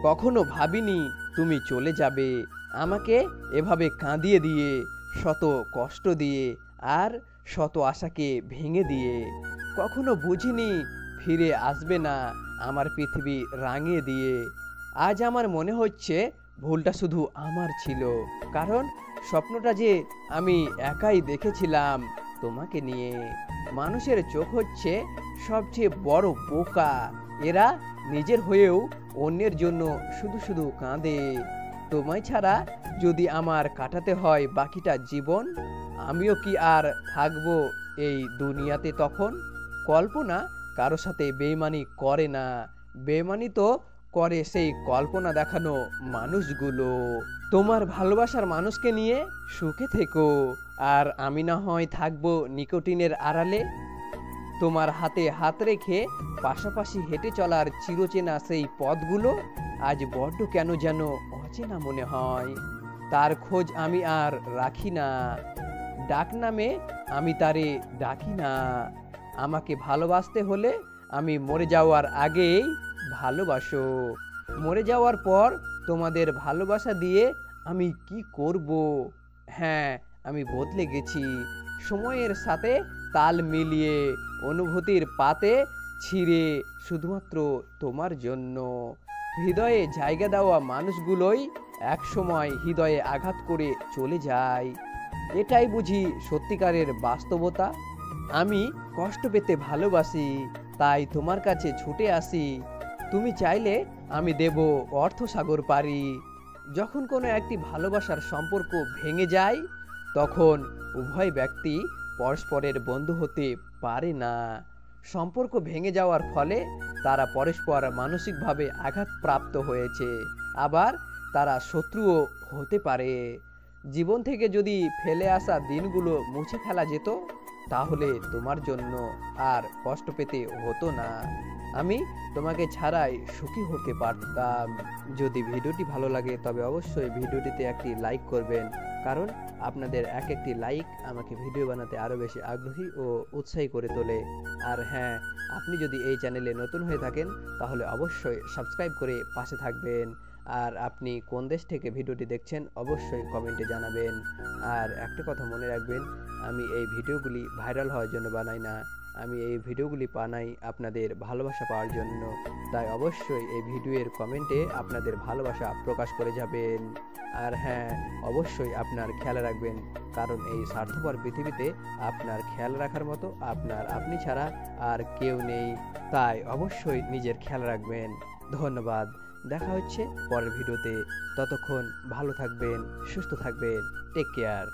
কখনো ভাবিনি তুমি চলে যাবে, আমাকে এভাবে কাঁদিয়ে দিয়ে, শত কষ্ট দিয়ে আর শত আশাকে ভেঙে দিয়ে। কখনো বুঝিনি ফিরে আসবে না আমার পৃথিবী রাঙিয়ে দিয়ে। আজ আমার মনে হচ্ছে ভুলটা শুধু আমার ছিল, কারণ স্বপ্নটা যে আমি একাই দেখেছিলাম তোমাকে নিয়ে। মানুষের চোখ হচ্ছে সবচেয়ে বড় বোকা, এরা নিজের হয়েও অন্যের জন্য শুধু শুধু কাঁদে। তোমায় ছাড়া যদি আমার কাটাতে হয় বাকিটা জীবন, আমিও কি আর থাকবো এই দুনিয়াতে তখন? কল্পনা কারো সাথে বেইমানি করে না, বেইমানি তো করে সেই কল্পনা দেখানো মানুষগুলো। তোমার ভালোবাসার মানুষকে নিয়ে সুখে থেকো, আর আমি না হয় থাকবো নিকোটিনের আড়ালে। তোমার হাতে হাত রেখে পাশাপাশি হেঁটে চলার চিরচেনা সেই পথগুলো আজ বড্ড কেন যেন অচেনা মনে হয়। তার খোঁজ আমি আর রাখি না, ডাক নামে আমি তারে ডাকি না। আমাকে ভালোবাসতে হলে আমি মরে যাওয়ার আগেই ভালোবাসো। মরে যাওয়ার পর তোমাদের ভালোবাসা দিয়ে আমি কি করব? হ্যাঁ, আমি বদলে গেছি সময়ের সাথে তাল মিলিয়ে, অনুভূতির পাতে ছিঁড়ে, শুধুমাত্র তোমার জন্য। হৃদয়ে জায়গা দেওয়া মানুষগুলোই একসময় হৃদয়ে আঘাত করে চলে যায়। এটাই বুঝি সত্যিকারের বাস্তবতা। আমি কষ্ট পেতে ভালোবাসি, তাই তোমার কাছে ছুটে আসি। তুমি চাইলে আমি দেব অর্থসাগর পারি। যখন কোনো একটি ভালোবাসার সম্পর্ক ভেঙে যায়, তখন উভয় ব্যক্তি পরস্পরের বন্ধু হতে পারে না। সম্পর্ক ভেঙে যাওয়ার ফলে তারা পরস্পর মানসিকভাবে আঘাতপ্রাপ্ত হয়েছে, আবার তারা শত্রুও হতে পারে। জীবন থেকে যদি ফেলে আসা দিনগুলো মুছে ফেলা যেত, তাহলে তোমার জন্য আর কষ্ট পেতে হতো না। আমি তোমাকে ছাড়াই সুখী হতে পারতাম। যদি ভিডিওটি ভালো লাগে তবে অবশ্যই ভিডিওটিতে একটি লাইক করবেন, কারণ আপনাদের এক একটি লাইক আমাকে ভিডিও বানাতে আরও বেশি আগ্রহী ও উৎসাহী করে তোলে। আর হ্যাঁ, আপনি যদি এই চ্যানেলে নতুন হয়ে থাকেন তাহলে অবশ্যই সাবস্ক্রাইব করে পাশে থাকবেন। আর আপনি কোন দেশ থেকে ভিডিওটি দেখছেন অবশ্যই কমেন্টে জানাবেন। আর একটা কথা মনে রাখবেন, আমি এই ভিডিওগুলি ভাইরাল হওয়ার জন্য বানাই না, আমি এই ভিডিওগুলি বানাই আপনাদের ভালোবাসা পাওয়ার জন্য। তাই অবশ্যই এই ভিডিওর কমেন্টে আপনাদের ভালোবাসা প্রকাশ করে যাবেন। আর হ্যাঁ, অবশ্যই আপনার খেয়াল রাখবেন, কারণ এই স্বার্থপর পৃথিবীতে আপনার খেয়াল রাখার মতো আপনি ছাড়া আর কেউ নেই। তাই অবশ্যই নিজের খেয়াল রাখবেন। ধন্যবাদ। দেখা হচ্ছে পরের ভিডিওতে। ততক্ষণ ভালো থাকবেন, সুস্থ থাকবেন। Take care.